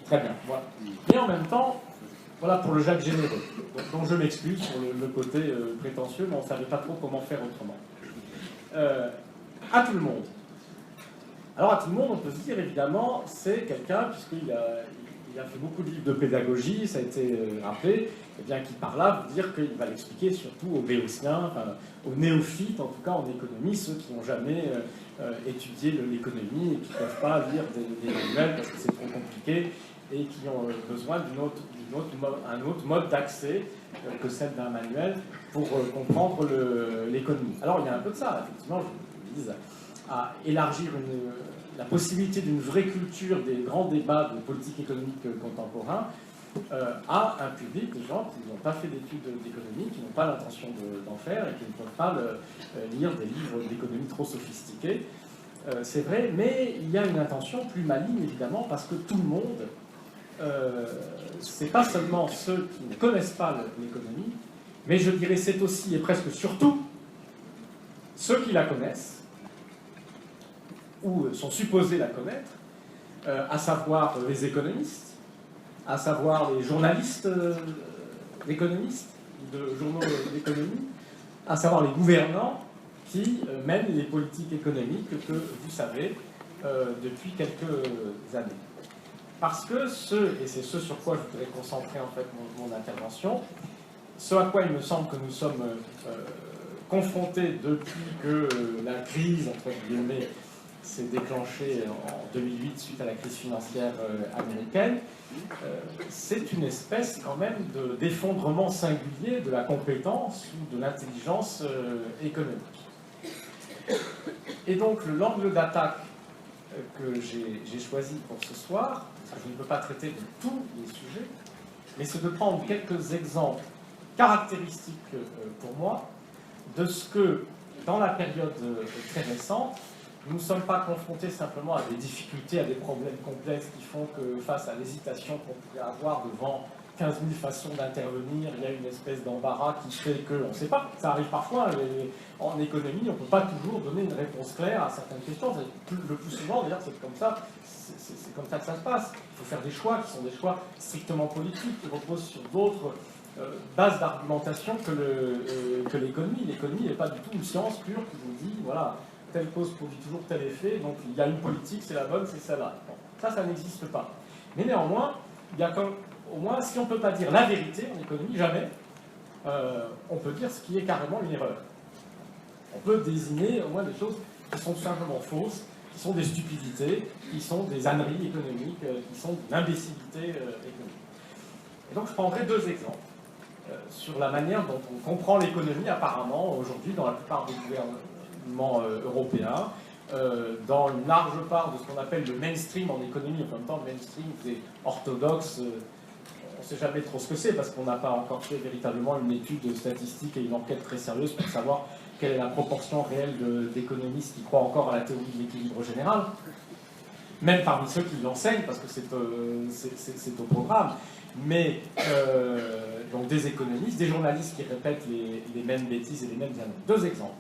Très bien, voilà. Et en même temps, voilà pour le Jacques généreux, dont je m'excuse sur le côté prétentieux, mais on ne savait pas trop comment faire autrement. À tout le monde. Alors à tout le monde, on peut se dire évidemment, c'est quelqu'un, puisqu'il a fait beaucoup de livres de pédagogie, ça a été rappelé, eh bien qui par là veut dire qu'il va l'expliquer surtout aux béotiens, enfin, aux néophytes en tout cas en économie, ceux qui n'ont jamais étudié l'économie et qui ne peuvent pas lire des manuels parce que c'est trop compliqué et qui ont besoin d'un autre mode d'accès que celle d'un manuel pour comprendre l'économie. Alors il y a un peu de ça, effectivement, je vise à élargir la possibilité d'une vraie culture des grands débats de politique économique contemporain à un public, des gens qui n'ont pas fait d'études d'économie, qui n'ont pas l'intention d'en faire et qui ne peuvent pas lire des livres d'économie trop sophistiqués. C'est vrai, mais il y a une intention plus maligne, évidemment, parce que tout le monde, c'est pas seulement ceux qui ne connaissent pas l'économie, mais je dirais c'est aussi et presque surtout ceux qui la connaissent, ou sont supposés la connaître, à savoir les économistes, à savoir les journalistes d'économistes, de journaux d'économie, à savoir les gouvernants qui mènent les politiques économiques que vous savez depuis quelques années. Parce que et c'est ce sur quoi je voudrais concentrer en fait mon intervention, ce à quoi il me semble que nous sommes confrontés depuis que la crise, entre guillemets, s'est déclenchée en 2008 suite à la crise financière américaine, c'est une espèce quand même d'effondrement singulier de la compétence ou de l'intelligence économique. Et donc l'angle d'attaque que j'ai choisi pour ce soir, je ne peux pas traiter de tous les sujets, mais c'est de prendre quelques exemples caractéristiques pour moi de ce que, dans la période très récente, nous ne sommes pas confrontés simplement à des difficultés, à des problèmes complexes qui font que, face à l'hésitation qu'on pourrait avoir devant 15 000 façons d'intervenir, il y a une espèce d'embarras qui fait qu'on ne sait pas. Ça arrive parfois, en économie, on ne peut pas toujours donner une réponse claire à certaines questions. Le plus souvent, d'ailleurs, c'est comme ça que ça se passe. Il faut faire des choix qui sont des choix strictement politiques, qui reposent sur d'autres bases d'argumentation que l'économie. L'économie n'est pas du tout une science pure qui vous dit, voilà, telle cause produit toujours tel effet, donc il y a une politique, c'est la bonne, c'est celle-là. Bon, ça n'existe pas. Mais néanmoins, il y a comme, au moins, si on ne peut pas dire la vérité en économie, jamais, on peut dire ce qui est carrément une erreur. On peut désigner au moins des choses qui sont tout simplement fausses, qui sont des stupidités, qui sont des âneries économiques, qui sont de l'imbécilité économique. Et donc je prendrai deux exemples sur la manière dont on comprend l'économie apparemment aujourd'hui dans la plupart des gouvernements européens, dans une large part de ce qu'on appelle le mainstream en économie. En même temps, le mainstream, c'est orthodoxe, on ne sait jamais trop ce que c'est parce qu'on n'a pas encore fait véritablement une étude statistique et une enquête très sérieuse pour savoir quelle est la proportion réelle d'économistes qui croient encore à la théorie de l'équilibre général, même parmi ceux qui l'enseignent, parce que c'est au programme. Mais donc des économistes, des journalistes qui répètent les mêmes bêtises et les mêmes années. Deux exemples.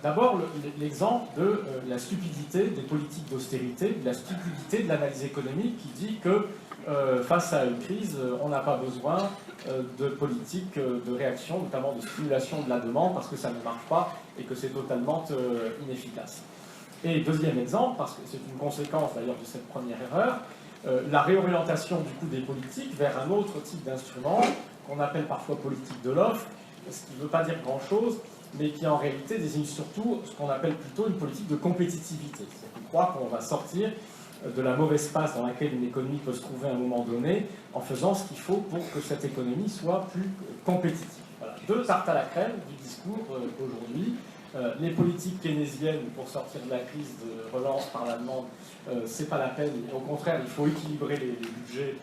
D'abord, l'exemple de la stupidité des politiques d'austérité, de la stupidité de l'analyse économique qui dit que face à une crise, on n'a pas besoin de politique de réaction, notamment de stimulation de la demande, parce que ça ne marche pas et que c'est totalement inefficace. Et deuxième exemple, parce que c'est une conséquence d'ailleurs de cette première erreur, la réorientation du coup des politiques vers un autre type d'instrument qu'on appelle parfois politique de l'offre, ce qui ne veut pas dire grand-chose, mais qui en réalité désigne surtout ce qu'on appelle plutôt une politique de compétitivité. C'est qu'on croit qu'on va sortir de la mauvaise passe dans laquelle une économie peut se trouver à un moment donné en faisant ce qu'il faut pour que cette économie soit plus compétitive. Voilà. Deux tartes à la crème du discours aujourd'hui. Les politiques keynésiennes pour sortir de la crise de relance par la demande, c'est pas la peine. Au contraire, il faut équilibrer les budgets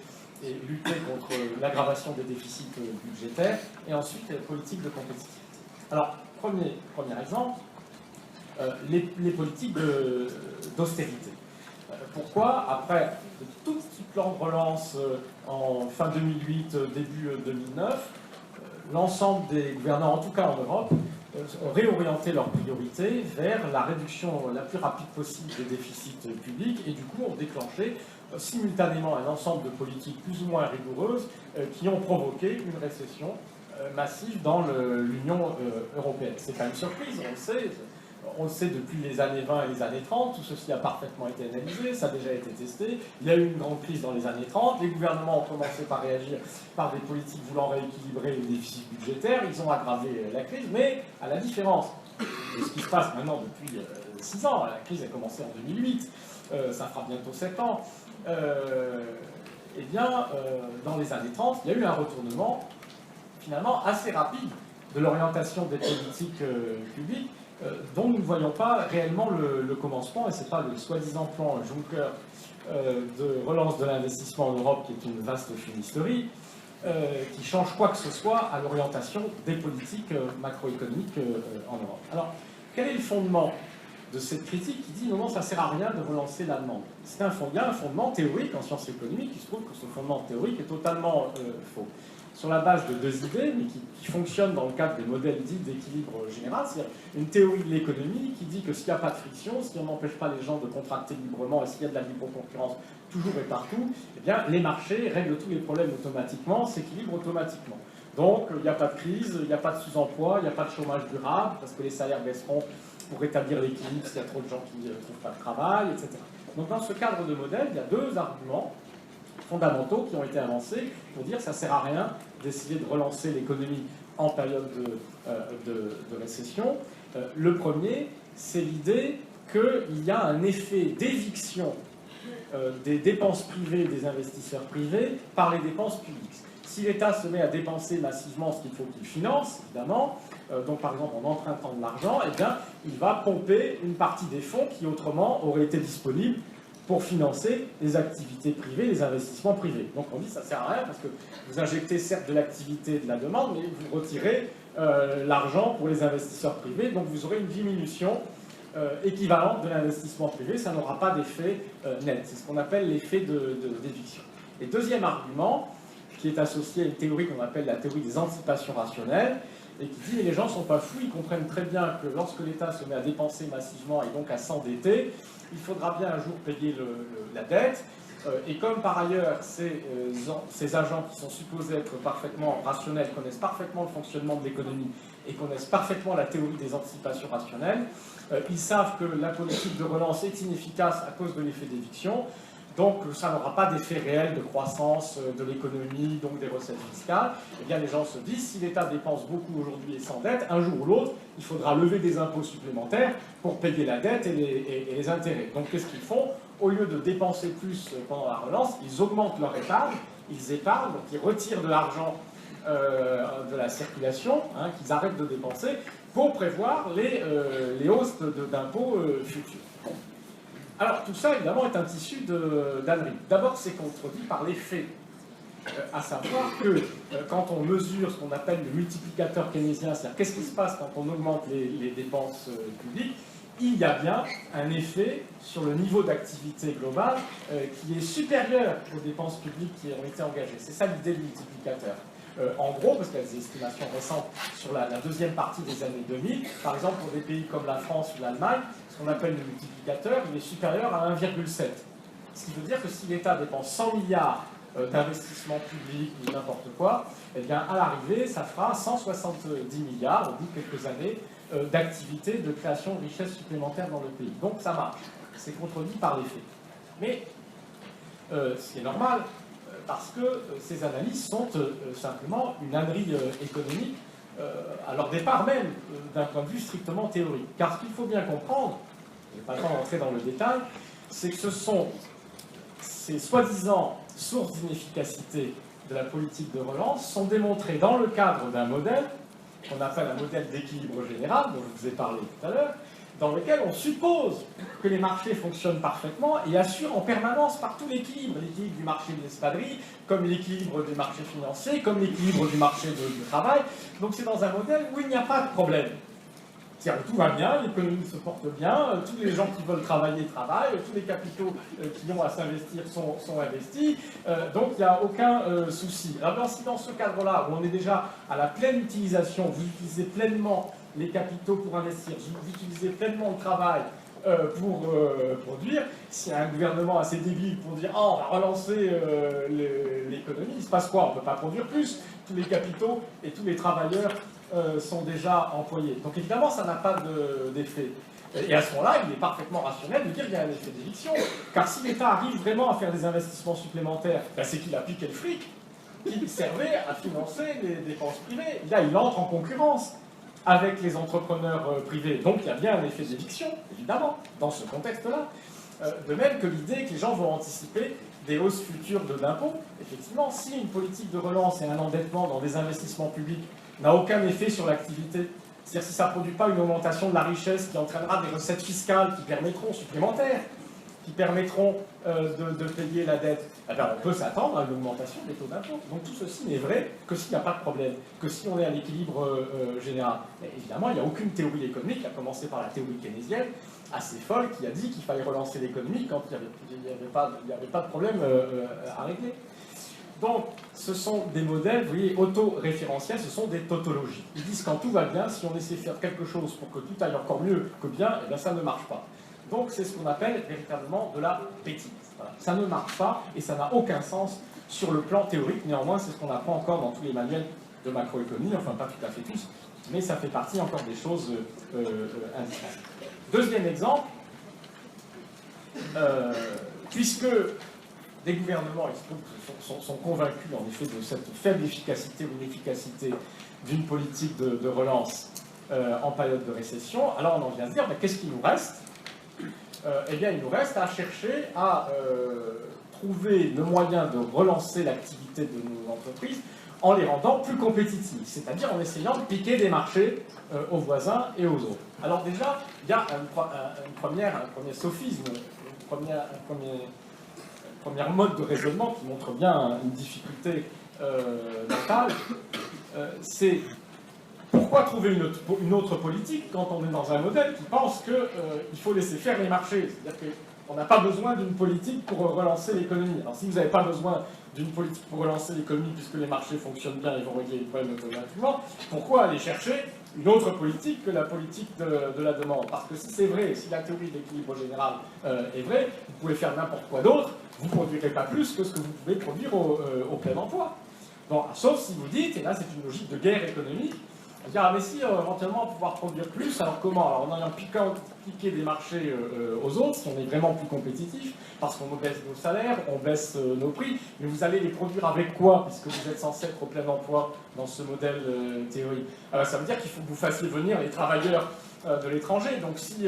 et lutter contre l'aggravation des déficits budgétaires. Et ensuite, les politiques de compétitivité. Alors, premier exemple, les politiques d'austérité. Pourquoi, après de tout petit plan de relance en fin 2008, début 2009, l'ensemble des gouvernants, en tout cas en Europe, ont réorienté leurs priorités vers la réduction la plus rapide possible des déficits publics et du coup ont déclenché simultanément un ensemble de politiques plus ou moins rigoureuses qui ont provoqué une récession massive dans l'Union européenne. C'est pas une surprise, on le sait depuis les années 20 et les années 30, tout ceci a parfaitement été analysé, ça a déjà été testé. Il y a eu une grande crise dans les années 30, les gouvernements ont commencé par réagir par des politiques voulant rééquilibrer le déficit budgétaire, ils ont aggravé la crise, mais à la différence de ce qui se passe maintenant depuis 6 ans, la crise a commencé en 2008, ça fera bientôt 7 ans, eh bien, dans les années 30, il y a eu un retournement finalement assez rapide de l'orientation des politiques publiques, dont nous ne voyons pas réellement le commencement, et ce n'est pas le soi-disant plan Juncker de relance de l'investissement en Europe, qui est une vaste fumisterie, qui change quoi que ce soit à l'orientation des politiques macroéconomiques en Europe. Alors, quel est le fondement de cette critique qui dit non, ça ne sert à rien de relancer la demande? Il y a un fondement théorique en sciences économiques, il se trouve que ce fondement théorique est totalement faux. Sur la base de deux idées, mais qui fonctionnent dans le cadre des modèles dits d'équilibre général, c'est-à-dire une théorie de l'économie qui dit que s'il n'y a pas de friction, si on n'empêche pas les gens de contracter librement et s'il y a de la libre concurrence toujours et partout, eh bien, les marchés règlent tous les problèmes automatiquement, s'équilibrent automatiquement. Donc, il n'y a pas de crise, il n'y a pas de sous-emploi, il n'y a pas de chômage durable, parce que les salaires baisseront pour rétablir l'équilibre s'il y a trop de gens qui ne trouvent pas de travail, etc. Donc, dans ce cadre de modèle, il y a deux arguments fondamentaux qui ont été avancés pour dire que ça ne sert à rien d'essayer de relancer l'économie en période de récession. Le premier, c'est l'idée qu'il y a un effet d'éviction des dépenses privées des investisseurs privés par les dépenses publiques. Si l'État se met à dépenser massivement ce qu'il faut qu'il finance, évidemment, donc par exemple en empruntant de l'argent, eh bien, il va pomper une partie des fonds qui autrement auraient été disponibles pour financer les activités privées, les investissements privés. Donc on dit que ça ne sert à rien parce que vous injectez certes de l'activité et de la demande, mais vous retirez l'argent pour les investisseurs privés, donc vous aurez une diminution équivalente de l'investissement privé, ça n'aura pas d'effet net. C'est ce qu'on appelle l'effet d'éviction. Et deuxième argument, qui est associé à une théorie qu'on appelle la théorie des anticipations rationnelles, et qui dit mais les gens ne sont pas fous, ils comprennent très bien que lorsque l'État se met à dépenser massivement et donc à s'endetter, il faudra bien un jour payer la dette, et comme par ailleurs ces agents qui sont supposés être parfaitement rationnels connaissent parfaitement le fonctionnement de l'économie et connaissent parfaitement la théorie des anticipations rationnelles, ils savent que la politique de relance est inefficace à cause de l'effet d'éviction, donc ça n'aura pas d'effet réel de croissance de l'économie, donc des recettes fiscales. Eh bien les gens se disent, si l'État dépense beaucoup aujourd'hui et s'endette, un jour ou l'autre, il faudra lever des impôts supplémentaires pour payer la dette et les intérêts. Donc qu'est-ce qu'ils font? Au lieu de dépenser plus pendant la relance, ils augmentent leur épargne, ils épargnent, donc ils retirent de l'argent de la circulation, qu'ils arrêtent de dépenser, pour prévoir les hausses d'impôts futures. Alors, tout ça, évidemment, est un tissu d'ânerie. D'abord, c'est contredit par les faits. À savoir que quand on mesure ce qu'on appelle le multiplicateur keynésien, c'est-à-dire qu'est-ce qui se passe quand on augmente les dépenses publiques, il y a bien un effet sur le niveau d'activité globale qui est supérieur aux dépenses publiques qui ont été engagées. C'est ça l'idée du multiplicateur. En gros, parce qu'il y a des estimations récentes sur la deuxième partie des années 2000, par exemple pour des pays comme la France ou l'Allemagne, ce qu'on appelle le multiplicateur, il est supérieur à 1,7. Ce qui veut dire que si l'État dépense 100 milliards d'investissements publics ou n'importe quoi, eh bien à l'arrivée, ça fera 170 milliards au bout de quelques années d'activité de création de richesses supplémentaires dans le pays. Donc ça marche. C'est contredit par les faits. Mais ce qui est normal, parce que ces analyses sont simplement une ânerie économique, à leur départ même, d'un point de vue strictement théorique. Car ce qu'il faut bien comprendre, je n'ai pas le temps d'entrer dans le détail, c'est que ce sont ces soi-disant sources d'inefficacité de la politique de relance sont démontrées dans le cadre d'un modèle qu'on appelle un modèle d'équilibre général, dont je vous ai parlé tout à l'heure, dans lequel on suppose que les marchés fonctionnent parfaitement et assurent en permanence partout l'équilibre. L'équilibre du marché de l'espadrille, comme l'équilibre du marché financier, comme l'équilibre du marché du travail. Donc c'est dans un modèle où il n'y a pas de problème. C'est-à-dire tout va bien, l'économie se porte bien, tous les gens qui veulent travailler travaillent, tous les capitaux qui ont à s'investir sont investis, donc il n'y a aucun souci. Alors dans ce cadre-là, où on est déjà à la pleine utilisation, vous utilisez pleinement les capitaux pour investir, vous utilisez pleinement le travail pour produire. S'il y a un gouvernement assez débile pour dire « Ah, on va relancer l'économie », il se passe quoi? On ne peut pas produire plus. Tous les capitaux et tous les travailleurs sont déjà employés. Donc évidemment, ça n'a pas d'effet. Et à ce moment-là, il est parfaitement rationnel de dire qu'il y a un effet d'éviction. Car si l'État arrive vraiment à faire des investissements supplémentaires, ben c'est qu'il a piqué le fric qui servait à financer les dépenses privées. Là, il entre en concurrence avec les entrepreneurs privés. Donc il y a bien un effet d'éviction, évidemment, dans ce contexte-là. De même que l'idée que les gens vont anticiper des hausses futures d'impôts. Effectivement, si une politique de relance et un endettement dans des investissements publics n'a aucun effet sur l'activité, c'est-à-dire si ça ne produit pas une augmentation de la richesse qui entraînera des recettes fiscales qui permettront, supplémentaires, qui permettront de payer la dette, eh bien, on peut s'attendre à une augmentation des taux d'impôt. Donc tout ceci n'est vrai que s'il n'y a pas de problème, que si on est à l'équilibre général. Mais évidemment, il n'y a aucune théorie économique, à commencer par la théorie keynésienne, assez folle, qui a dit qu'il fallait relancer l'économie quand il n'y avait pas de problème à régler. Donc, ce sont des modèles, vous voyez, autoréférentiels, ce sont des tautologies. Ils disent quand tout va bien, si on essaie de faire quelque chose pour que tout aille encore mieux que bien, eh bien ça ne marche pas. Donc, c'est ce qu'on appelle véritablement de la bêtise. Voilà. Ça ne marche pas et ça n'a aucun sens sur le plan théorique. Néanmoins, c'est ce qu'on apprend encore dans tous les manuels de macroéconomie, enfin pas tout à fait tous, mais ça fait partie encore des choses indispensables. Deuxième exemple, puisque des gouvernements sont convaincus en effet de cette faible efficacité ou inefficacité d'une politique de relance en période de récession, alors on en vient à se dire, mais qu'est-ce qu'il nous reste? Eh bien, il nous reste à chercher à trouver le moyen de relancer l'activité de nos entreprises en les rendant plus compétitives, c'est-à-dire en essayant de piquer des marchés aux voisins et aux autres. Alors déjà, il y a un premier sophisme, un premier mode de raisonnement qui montre bien une difficulté mentale, c'est pourquoi trouver une autre politique quand on est dans un modèle qui pense qu'il faut laisser faire les marchés. C'est-à-dire qu'on n'a pas besoin d'une politique pour relancer l'économie. Alors si vous n'avez pas besoin d'une politique pour relancer l'économie puisque les marchés fonctionnent bien et vont régler les problèmes automatiquement, pourquoi aller chercher une autre politique que la politique de la demande? Parce que si c'est vrai, si la théorie de l'équilibre général est vraie, vous pouvez faire n'importe quoi d'autre, vous ne produirez pas plus que ce que vous pouvez produire au plein emploi. Bon, sauf si vous dites, et là c'est une logique de guerre économique, dire, ah mais si éventuellement on va pouvoir produire plus, alors comment? Alors en ayant piqué des marchés aux autres, si on est vraiment plus compétitif, parce qu'on baisse nos salaires, on baisse nos prix, mais vous allez les produire avec quoi, puisque vous êtes censé être au plein emploi dans ce modèle théorique? Ça veut dire qu'il faut que vous fassiez venir les travailleurs de l'étranger. Donc si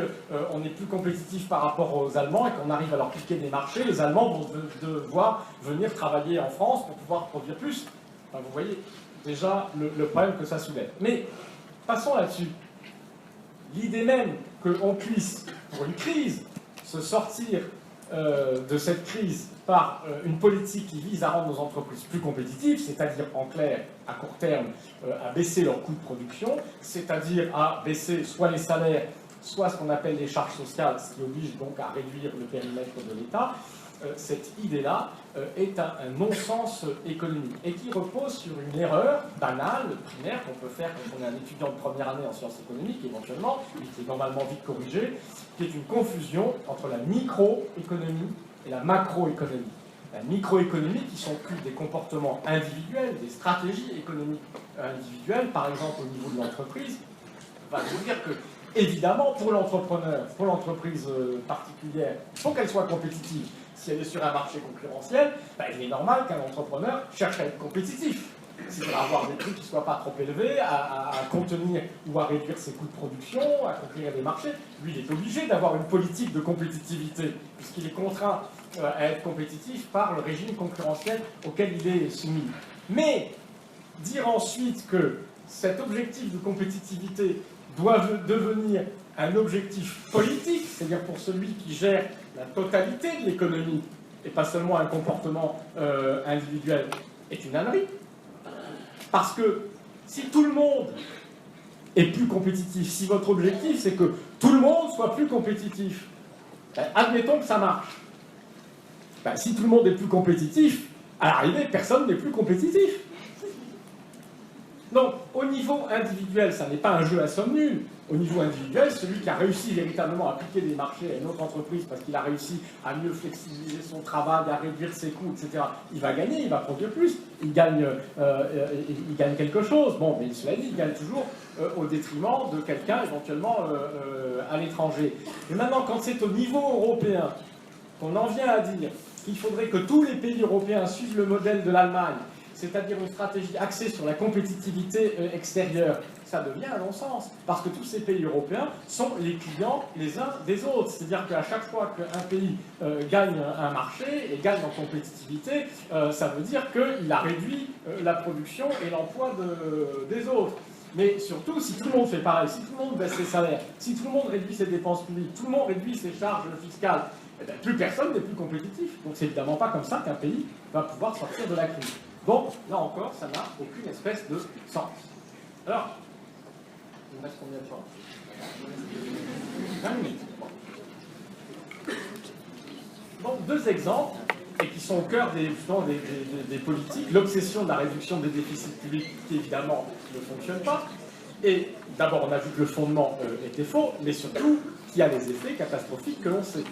on est plus compétitif par rapport aux Allemands et qu'on arrive à leur piquer des marchés, les Allemands vont devoir venir travailler en France pour pouvoir produire plus. Enfin, vous voyez déjà le problème que ça soulève. Mais passons là-dessus. L'idée même qu'on puisse, pour une crise, se sortir de cette crise par une politique qui vise à rendre nos entreprises plus compétitives, c'est-à-dire en clair, à court terme, à baisser leurs coûts de production, c'est-à-dire à baisser soit les salaires, soit ce qu'on appelle les charges sociales, ce qui oblige donc à réduire le périmètre de l'État, cette idée-là est un non-sens économique et qui repose sur une erreur banale, primaire, qu'on peut faire quand on est un étudiant de première année en sciences économiques éventuellement, mais qui est normalement vite corrigée, qui est une confusion entre la microéconomie et la macroéconomie. La microéconomie qui sont plus des comportements individuels, des stratégies économiques individuelles, par exemple au niveau de l'entreprise, va vous dire que évidemment, pour l'entrepreneur, pour l'entreprise particulière, il faut qu'elle soit compétitive. Si elle est sur un marché concurrentiel, ben, il est normal qu'un entrepreneur cherche à être compétitif. C'est-à-dire avoir des prix qui ne soient pas trop élevés, à contenir ou à réduire ses coûts de production, à conquérir des marchés. Lui, il est obligé d'avoir une politique de compétitivité, puisqu'il est contraint à être compétitif par le régime concurrentiel auquel il est soumis. Mais dire ensuite que cet objectif de compétitivité doit devenir un objectif politique, c'est-à-dire pour celui qui gère la totalité de l'économie, et pas seulement un comportement individuel, est une ânerie. Parce que si tout le monde est plus compétitif, si votre objectif c'est que tout le monde soit plus compétitif, ben, admettons que ça marche. Ben, si tout le monde est plus compétitif, à l'arrivée, personne n'est plus compétitif. Donc, au niveau individuel, ça n'est pas un jeu à somme nulle. Au niveau individuel, celui qui a réussi véritablement à piquer des marchés à une autre entreprise parce qu'il a réussi à mieux flexibiliser son travail, à réduire ses coûts, etc., il va gagner, il va produire plus, il gagne quelque chose. Bon, mais cela dit, il gagne toujours au détriment de quelqu'un éventuellement à l'étranger. Mais maintenant, quand c'est au niveau européen qu'on en vient à dire qu'il faudrait que tous les pays européens suivent le modèle de l'Allemagne, c'est-à-dire une stratégie axée sur la compétitivité extérieure, ça devient un non-sens, parce que tous ces pays européens sont les clients les uns des autres. C'est-à-dire qu'à chaque fois qu'un pays gagne un marché et gagne en compétitivité, ça veut dire qu'il a réduit la production et l'emploi des autres. Mais surtout, si tout le monde fait pareil, si tout le monde baisse ses salaires, si tout le monde réduit ses dépenses publiques, tout le monde réduit ses charges fiscales, eh bien, plus personne n'est plus compétitif. Donc c'est évidemment pas comme ça qu'un pays va pouvoir sortir de la crise. Donc, là encore, ça n'a aucune espèce de sens. Alors, il me reste combien de temps? 20 minutes. Donc, deux exemples, et qui sont au cœur des politiques. L'obsession de la réduction des déficits publics, qui évidemment ne fonctionne pas. Et d'abord, on a vu que le fondement était faux, mais surtout qu'il y a les effets catastrophiques que l'on sait.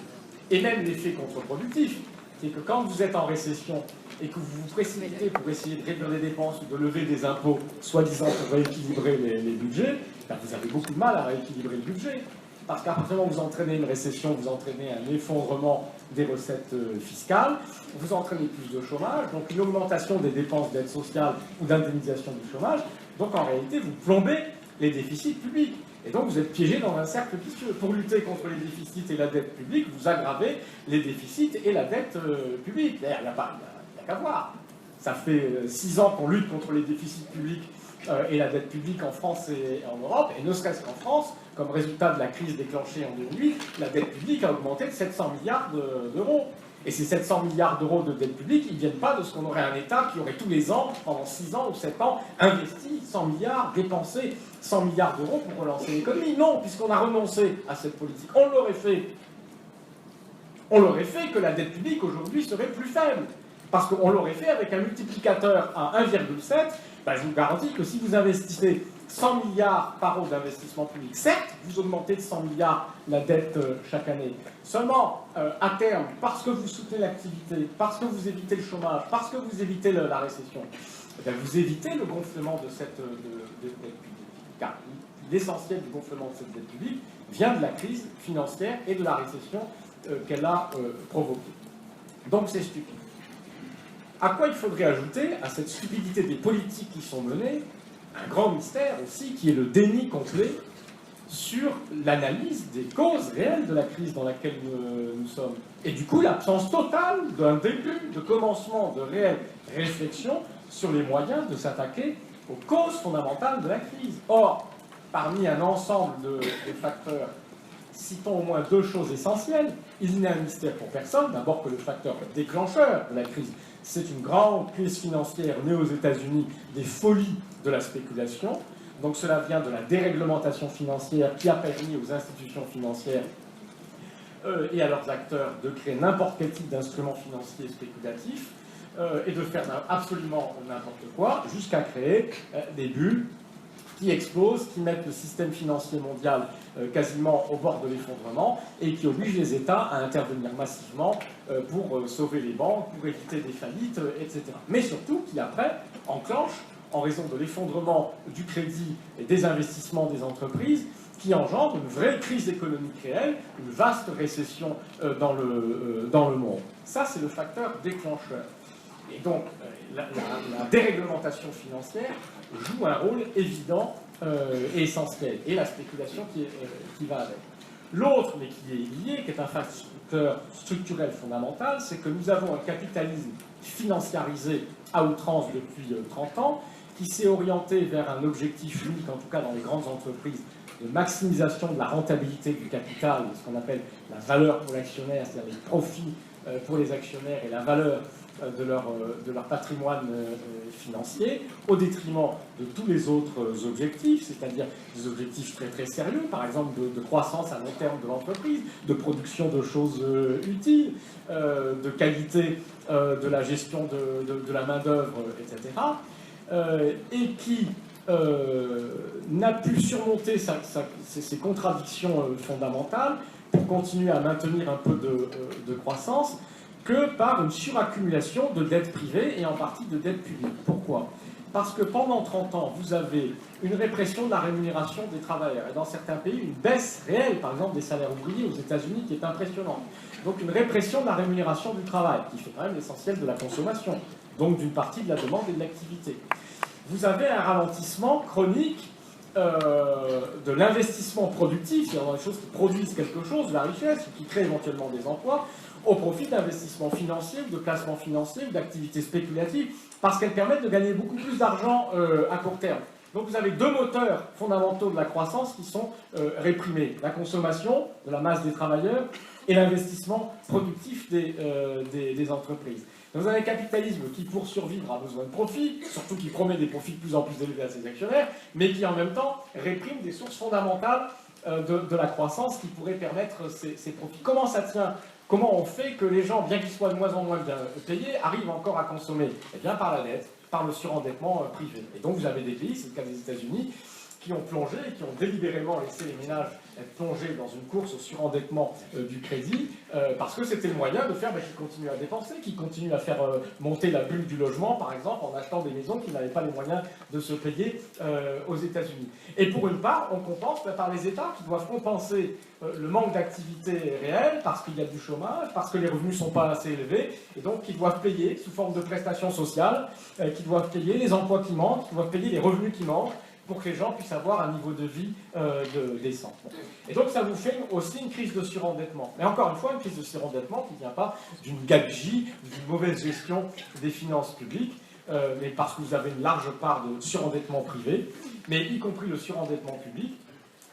Et même l'effet contre-productif. C'est que quand vous êtes en récession et que vous vous précipitez pour essayer de réduire les dépenses ou de lever des impôts, soi-disant pour rééquilibrer les budgets, ben vous avez beaucoup de mal à rééquilibrer le budget. Parce qu'à partir du moment où vous entraînez une récession, vous entraînez un effondrement des recettes fiscales, vous entraînez plus de chômage, donc une augmentation des dépenses d'aide sociale ou d'indemnisation du chômage. Donc en réalité, vous plombez les déficits publics. Et donc vous êtes piégé dans un cercle vicieux. Pour lutter contre les déficits et la dette publique, vous aggravez les déficits et la dette publique. D'ailleurs, il n'y a qu'à voir. Ça fait 6 ans qu'on lutte contre les déficits publics et la dette publique en France et en Europe, et ne serait-ce qu'en France, comme résultat de la crise déclenchée en 2008, la dette publique a augmenté de 700 milliards d'euros. Et ces 700 milliards d'euros de dette publique, ils ne viennent pas de ce qu'on aurait un État qui aurait tous les ans, pendant 6 ans ou 7 ans, investi 100 milliards, dépensé 100 milliards d'euros pour relancer l'économie. Non, puisqu'on a renoncé à cette politique. On l'aurait fait. On l'aurait fait que la dette publique aujourd'hui serait plus faible. Parce qu'on l'aurait fait avec un multiplicateur à 1,7. Ben, je vous garantis que si vous investissez 100 milliards par an d'investissement public, certes, vous augmentez de 100 milliards la dette chaque année. Seulement, à terme, parce que vous soutenez l'activité, parce que vous évitez le chômage, parce que vous évitez la récession, eh bien, vous évitez le gonflement de cette dette publique. Car l'essentiel du gonflement de cette dette publique vient de la crise financière et de la récession qu'elle a provoquée. Donc c'est stupide. À quoi il faudrait ajouter, à cette stupidité des politiques qui sont menées, un grand mystère aussi, qui est le déni complet sur l'analyse des causes réelles de la crise dans laquelle nous sommes. Et du coup, l'absence totale d'un début, de commencement, de réelle réflexion sur les moyens de s'attaquer aux causes fondamentales de la crise. Or, parmi un ensemble de facteurs, citons au moins deux choses essentielles. Il n'est un mystère pour personne, d'abord que le facteur déclencheur de la crise, c'est une grande crise financière née aux États-Unis des folies de la spéculation. Donc cela vient de la déréglementation financière qui a permis aux institutions financières et à leurs acteurs de créer n'importe quel type d'instrument financier spéculatif et de faire absolument n'importe quoi, jusqu'à créer des bulles qui explosent, qui mettent le système financier mondial quasiment au bord de l'effondrement et qui obligent les États à intervenir massivement pour sauver les banques, pour éviter des faillites, etc. Mais surtout qui après enclenchent, en raison de l'effondrement du crédit et des investissements des entreprises, qui engendre une vraie crise économique réelle, une vaste récession dans le monde. Ça, c'est le facteur déclencheur. Et donc, la déréglementation financière joue un rôle évident et essentiel, et la spéculation qui va avec. L'autre, mais qui est lié, qui est un facteur structurel fondamental, c'est que nous avons un capitalisme financiarisé à outrance depuis 30 ans, qui s'est orienté vers un objectif unique, en tout cas dans les grandes entreprises, de maximisation de la rentabilité du capital, ce qu'on appelle la valeur pour l'actionnaire, c'est-à-dire les profits pour les actionnaires et la valeur de leur patrimoine financier, au détriment de tous les autres objectifs, c'est-à-dire des objectifs très très sérieux, par exemple de croissance à long terme de l'entreprise, de production de choses utiles, de qualité de la gestion de la main-d'œuvre, etc., et qui n'a pu surmonter ces contradictions fondamentales pour continuer à maintenir un peu de croissance que par une suraccumulation de dettes privées et en partie de dettes publiques. Pourquoi ? Parce que pendant 30 ans, vous avez une répression de la rémunération des travailleurs. Et dans certains pays, une baisse réelle, par exemple, des salaires ouvriers aux États-Unis qui est impressionnante. Donc une répression de la rémunération du travail, qui fait quand même l'essentiel de la consommation, donc d'une partie de la demande et de l'activité. Vous avez un ralentissement chronique de l'investissement productif, c'est-à-dire dans les choses qui produisent quelque chose, de la richesse, qui créent éventuellement des emplois, au profit d'investissements financiers, ou de placements financiers, ou d'activités spéculatives, parce qu'elles permettent de gagner beaucoup plus d'argent à court terme. Donc vous avez deux moteurs fondamentaux de la croissance qui sont réprimés. La consommation de la masse des travailleurs et l'investissement productif des entreprises. Donc vous avez un capitalisme qui, pour survivre, a besoin de profits, surtout qui promet des profits de plus en plus élevés à ses actionnaires, mais qui en même temps réprime des sources fondamentales de la croissance qui pourraient permettre ces profits. Comment ça tient ? Comment on fait que les gens, bien qu'ils soient de moins en moins bien payés, arrivent encore à consommer ? Eh bien par la dette, par le surendettement privé. Et donc vous avez des pays, c'est le cas des États-Unis, qui ont plongé, qui ont délibérément laissé les ménages être plongés dans une course au surendettement du crédit, parce que c'était le moyen de faire qu'ils continuent à dépenser, qu'ils continuent à faire monter la bulle du logement, par exemple, en achetant des maisons qu'ils n'avaient pas les moyens de se payer aux États-Unis. Et pour une part, on compense par les États qui doivent compenser le manque d'activité réelle, parce qu'il y a du chômage, parce que les revenus ne sont pas assez élevés, et donc qui doivent payer sous forme de prestations sociales, qui doivent payer les emplois qui manquent, qui doivent payer les revenus qui manquent, pour que les gens puissent avoir un niveau de vie décent. Et donc ça vous fait aussi une crise de surendettement. Mais encore une fois, une crise de surendettement qui ne vient pas d'une gabegie, d'une mauvaise gestion des finances publiques, mais parce que vous avez une large part de surendettement privé, mais y compris le surendettement public,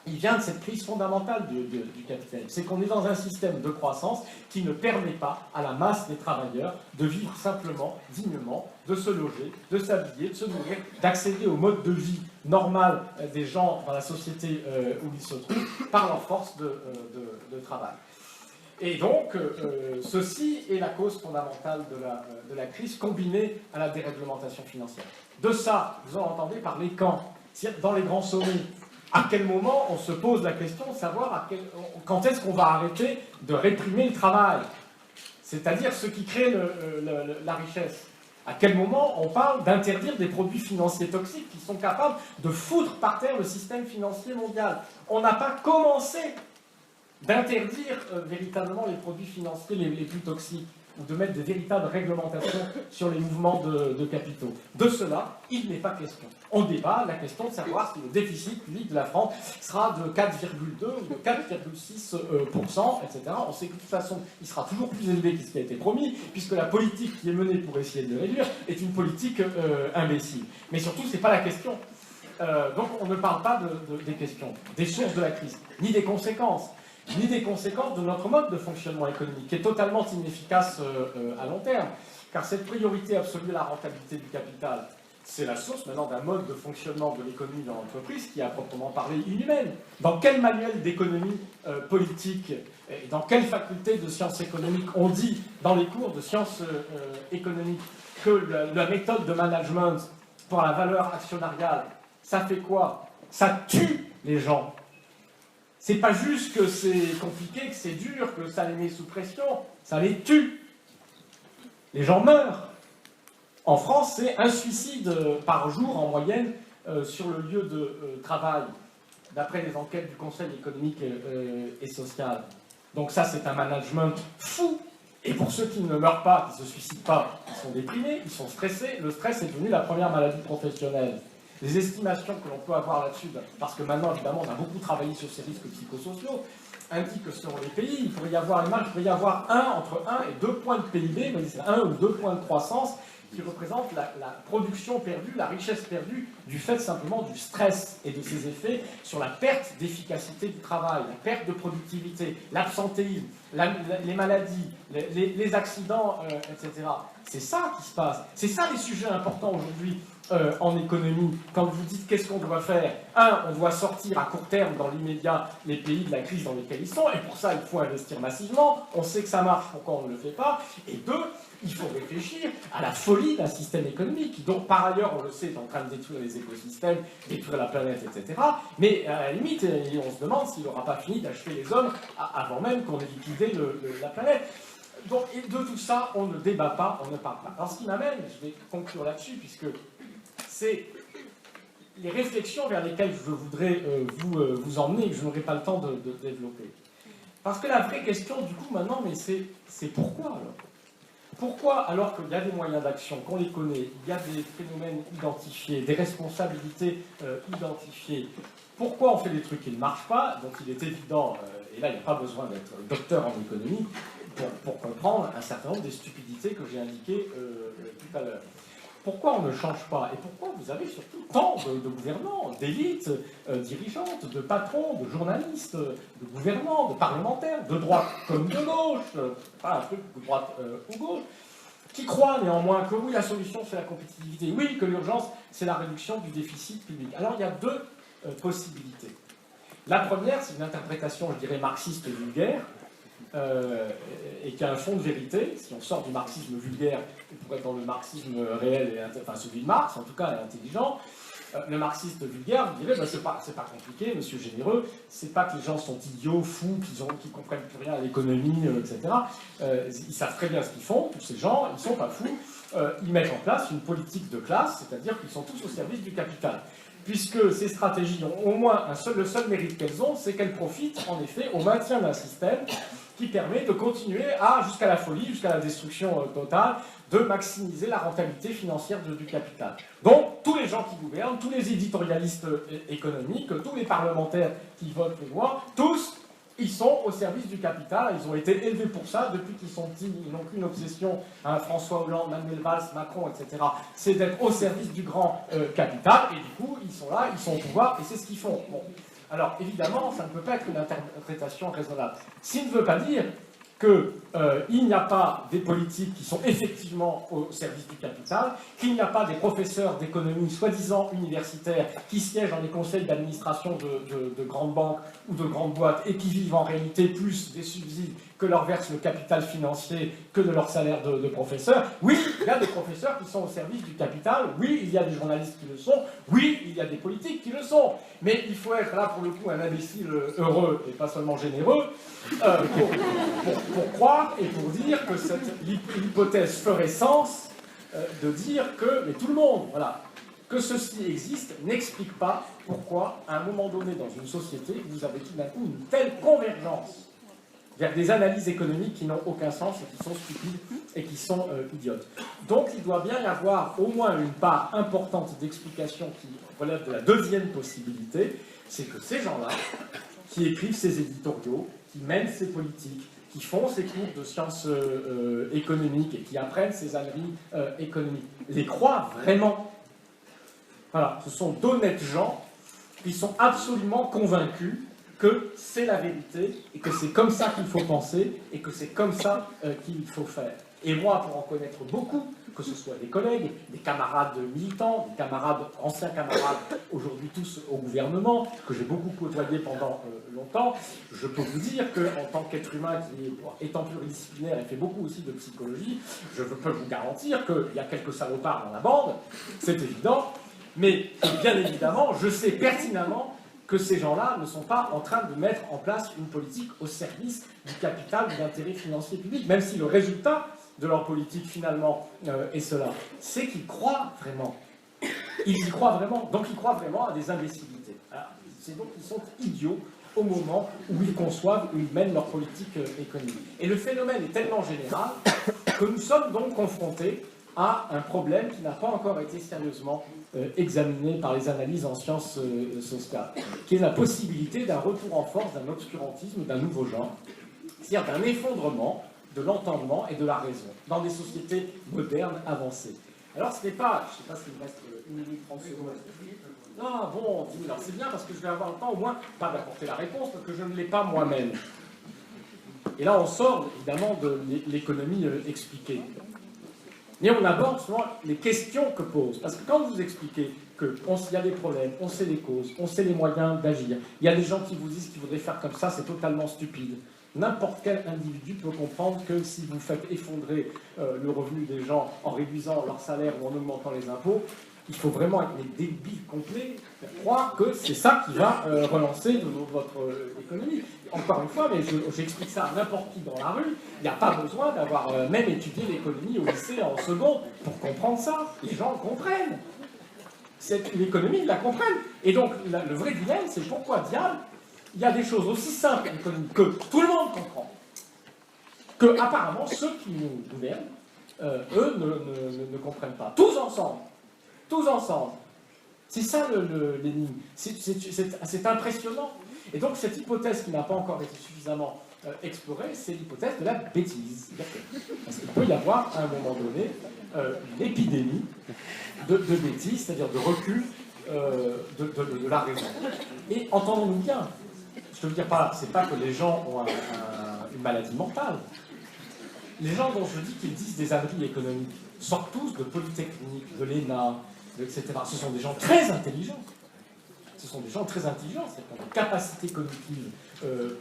il vient de cette crise fondamentale du capitalisme. C'est qu'on est dans un système de croissance qui ne permet pas à la masse des travailleurs de vivre simplement, dignement, de se loger, de s'habiller, de se nourrir, d'accéder au mode de vie normal des gens dans la société où ils se trouvent par leur force de travail. Et donc, ceci est la cause fondamentale de la crise combinée à la déréglementation financière. De ça, vous en entendez parler quand ? Dans les grands sommets. À quel moment on se pose la question de savoir quand est-ce qu'on va arrêter de réprimer le travail, c'est-à-dire ce qui crée la richesse. À quel moment on parle d'interdire des produits financiers toxiques qui sont capables de foutre par terre le système financier mondial. On n'a pas commencé d'interdire véritablement les produits financiers les plus toxiques, ou de mettre de véritables réglementations sur les mouvements de capitaux. De cela, il n'est pas question. On débat la question de savoir si le déficit public de la France sera de 4,2 ou de 4,6%, etc. On sait que de toute façon, il sera toujours plus élevé que ce qui a été promis, puisque la politique qui est menée pour essayer de le réduire est une politique imbécile. Mais surtout, ce n'est pas la question. Donc on ne parle pas des questions, des sources de la crise, ni des conséquences de notre mode de fonctionnement économique, qui est totalement inefficace à long terme. Car cette priorité absolue à la rentabilité du capital, c'est la source maintenant d'un mode de fonctionnement de l'économie dans l'entreprise qui est à proprement parler inhumaine. Dans quel manuel d'économie politique et dans quelle faculté de sciences économiques on dit dans les cours de sciences économiques que la méthode de management pour la valeur actionnariale, ça fait quoi? Ça tue les gens. C'est pas juste que c'est compliqué, que c'est dur, que ça les met sous pression, ça les tue. Les gens meurent. En France, c'est un suicide par jour en moyenne sur le lieu de travail, d'après les enquêtes du Conseil économique et social. Donc ça, c'est un management fou. Et pour ceux qui ne meurent pas, qui ne se suicident pas, ils sont déprimés, ils sont stressés. Le stress est devenu la première maladie professionnelle. Les estimations que l'on peut avoir là-dessus, parce que maintenant, évidemment, on a beaucoup travaillé sur ces risques psychosociaux, indiquent que selon les pays, il pourrait y avoir entre 1 et 2 points de PIB, c'est 1 ou 2 points de croissance, qui représentent la production perdue, la richesse perdue, du fait simplement du stress et de ses effets sur la perte d'efficacité du travail, la perte de productivité, l'absentéisme, les maladies, les accidents, etc. C'est ça qui se passe. C'est ça les sujets importants aujourd'hui en économie. Quand vous dites qu'est-ce qu'on doit faire, on doit sortir à court terme dans l'immédiat les pays de la crise dans lesquels ils sont, et pour ça il faut investir massivement. On sait que ça marche, pourquoi on ne le fait pas? Et deux, il faut réfléchir à la folie d'un système économique, dont par ailleurs, on le sait, est en train de détruire les écosystèmes, détruire la planète, etc. Mais à la limite, on se demande s'il n'aura pas fini d'achever les hommes avant même qu'on ait liquidé la planète. Donc, et de tout ça, on ne débat pas, on ne parle pas. Alors ce qui m'amène, je vais conclure là-dessus, puisque c'est les réflexions vers lesquelles je voudrais vous emmener, et que je n'aurai pas le temps de développer. Parce que la vraie question, du coup, maintenant, mais c'est pourquoi alors? Pourquoi, alors qu'il y a des moyens d'action, qu'on les connaît, il y a des phénomènes identifiés, des responsabilités identifiées, pourquoi on fait des trucs qui ne marchent pas? Donc il est évident, et là il n'y a pas besoin d'être docteur en économie, pour comprendre un certain nombre des stupidités que j'ai indiquées tout à l'heure. Pourquoi on ne change pas? Et pourquoi vous avez surtout tant de gouvernants, d'élites dirigeantes, de patrons, de journalistes, de gouvernants, de parlementaires, de droite comme de gauche, pas un truc de droite ou gauche, qui croient néanmoins que oui, la solution c'est la compétitivité, oui, que l'urgence c'est la réduction du déficit public. Alors il y a deux possibilités. La première, c'est une interprétation, je dirais, marxiste vulgaire, et qui a un fond de vérité. Si on sort du marxisme vulgaire, on pourrait être dans le marxisme réel, enfin celui de Marx, en tout cas, et intelligent. Le marxiste vulgaire dirait, ben, c'est pas compliqué, monsieur Généreux, c'est pas que les gens sont idiots, fous, qu'ils comprennent plus rien à l'économie, etc. Ils savent très bien ce qu'ils font, tous ces gens, ils sont pas fous. Ils mettent en place une politique de classe, c'est-à-dire qu'ils sont tous au service du capital. Puisque ces stratégies ont au moins le seul mérite qu'elles ont, c'est qu'elles profitent en effet au maintien d'un système qui permet de continuer jusqu'à la folie, jusqu'à la destruction totale, de maximiser la rentabilité financière du capital. Donc, tous les gens qui gouvernent, tous les éditorialistes économiques, tous les parlementaires qui votent les lois, tous, ils sont au service du capital. Ils ont été élevés pour ça depuis qu'ils sont petits. Ils n'ont qu'une obsession, François Hollande, Manuel Valls, Macron, etc. C'est d'être au service du grand capital. Et du coup, ils sont là, ils sont au pouvoir, et c'est ce qu'ils font. Bon. Alors, évidemment, ça ne peut pas être une interprétation raisonnable. Ce qui ne veut pas dire qu'il n'y a pas des politiques qui sont effectivement au service du capital, qu'il n'y a pas des professeurs d'économie soi-disant universitaires qui siègent dans les conseils d'administration de grandes banques ou de grandes boîtes et qui vivent en réalité plus des subsides que leur verse le capital financier que de leur salaire de professeur. Oui, il y a des professeurs qui sont au service du capital, oui, il y a des journalistes qui le sont, oui, il y a des politiques qui le sont. Mais il faut être là, pour le coup, un imbécile heureux et pas seulement généreux, pour croire et pour dire que l'hypothèse ferait sens de dire que, mais tout le monde, voilà, que ceci existe n'explique pas pourquoi, à un moment donné dans une société, vous avez tout d'un coup une telle convergence vers des analyses économiques qui n'ont aucun sens et qui sont stupides et qui sont idiotes. Donc il doit bien y avoir au moins une part importante d'explication qui relève de la deuxième possibilité, c'est que ces gens-là, qui écrivent ces éditoriaux, qui mènent ces politiques, qui font ces cours de sciences économiques et qui apprennent ces âneries économiques, les croient vraiment. Voilà, ce sont d'honnêtes gens qui sont absolument convaincus que c'est la vérité et que c'est comme ça qu'il faut penser et que c'est comme ça qu'il faut faire. Et moi, pour en connaître beaucoup, que ce soit des collègues, des camarades militants, des camarades, anciens camarades, aujourd'hui tous au gouvernement, que j'ai beaucoup côtoyé pendant longtemps, je peux vous dire qu'en tant qu'être humain qui, étant pluridisciplinaire et fait beaucoup aussi de psychologie, je peux vous garantir qu'il y a quelques salopards dans la bande, c'est évident, mais bien évidemment, je sais pertinemment que ces gens-là ne sont pas en train de mettre en place une politique au service du capital ou d'intérêts financiers publics, même si le résultat de leur politique finalement est cela. C'est qu'ils croient vraiment. Ils y croient vraiment. Donc ils croient vraiment à des imbécilités. C'est donc qu'ils sont idiots au moment où ils conçoivent, où ils mènent leur politique économique. Et le phénomène est tellement général que nous sommes donc confrontés à un problème qui n'a pas encore été sérieusement examiné par les analyses en sciences sociales, qui est la possibilité d'un retour en force d'un obscurantisme d'un nouveau genre, c'est-à-dire d'un effondrement de l'entendement et de la raison dans des sociétés modernes avancées. Alors ce n'est pas, je ne sais pas s'il me reste 1 minute 30 secondes. Non, bon, alors c'est bien parce que je vais avoir le temps au moins, pas d'apporter la réponse, parce que je ne l'ai pas moi-même. Et là, on sort évidemment de l'économie expliquée. Mais on aborde souvent les questions que pose. Parce que quand vous expliquez qu'il y a des problèmes, on sait les causes, on sait les moyens d'agir, il y a des gens qui vous disent qu'ils voudraient faire comme ça, c'est totalement stupide. N'importe quel individu peut comprendre que si vous faites effondrer le revenu des gens en réduisant leur salaire ou en augmentant les impôts, il faut vraiment être des débiles complets pour croire que c'est ça qui va relancer votre économie. Encore une fois, mais j'explique ça à n'importe qui dans la rue, il n'y a pas besoin d'avoir même étudié l'économie au lycée en seconde pour comprendre ça. Les gens le comprennent. L'économie, ils la comprennent. Et donc, le vrai dilemme, c'est pourquoi diable il y a des choses aussi simples en économie que tout le monde comprend, que apparemment ceux qui nous gouvernent, eux, ne comprennent pas. Tous ensemble. C'est ça l'énigme. C'est impressionnant. Et donc cette hypothèse qui n'a pas encore été suffisamment explorée, c'est l'hypothèse de la bêtise. Parce qu'il peut y avoir à un moment donné une épidémie de bêtise, c'est-à-dire de recul de la raison. Et entendons-nous bien, je veux dire par là, c'est pas que les gens ont une maladie mentale. Les gens dont je dis qu'ils disent des âneries économiques sortent tous de Polytechnique, de l'ENA, etc. Ce sont des gens très intelligents. C'est-à-dire qui ont des capacités cognitives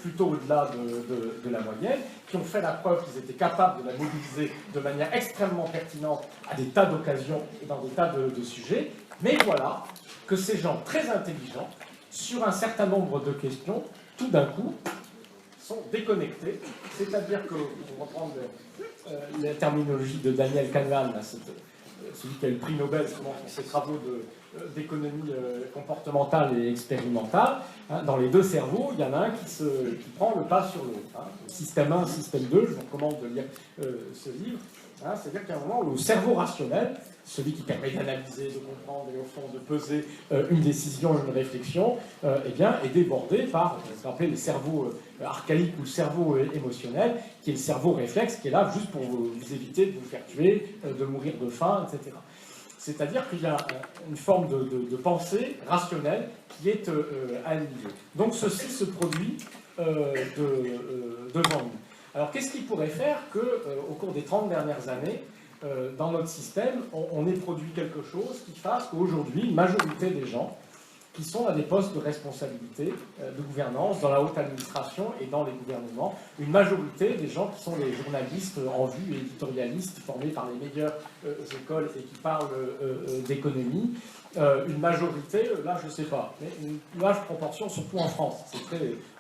plutôt au-delà de la moyenne, qui ont fait la preuve qu'ils étaient capables de la mobiliser de manière extrêmement pertinente à des tas d'occasions et dans des tas de sujets. Mais voilà que ces gens très intelligents, sur un certain nombre de questions, tout d'un coup, sont déconnectés. C'est-à-dire que, pour reprendre la terminologie de Daniel Kahneman, celui qui a eu le prix Nobel pour ses travaux d'économie comportementale et expérimentale, hein, dans les deux cerveaux, il y en a un qui prend le pas sur l'autre. Hein. Système 1, système 2, je vous recommande de lire ce livre. Hein, c'est-à-dire qu'à un moment où le cerveau rationnel, celui qui permet d'analyser, de comprendre et au fond de peser une décision, une réflexion, eh bien, est débordé par ce qu'on appelle le cerveau archaïque ou le cerveau émotionnel, qui est le cerveau réflexe, qui est là juste pour vous éviter de vous faire tuer, de mourir de faim, etc. C'est-à-dire qu'il y a une forme de pensée rationnelle qui est annihilée. Donc ceci se produit devant nous. Alors qu'est-ce qui pourrait faire qu'au cours des 30 dernières années, dans notre système, on ait produit quelque chose qui fasse qu'aujourd'hui, une majorité des gens qui sont à des postes de responsabilité, de gouvernance, dans la haute administration et dans les gouvernements, une majorité des gens qui sont les journalistes en vue et éditorialistes formés par les meilleures écoles et qui parlent d'économie, une majorité, là je ne sais pas, mais une large proportion, surtout en France.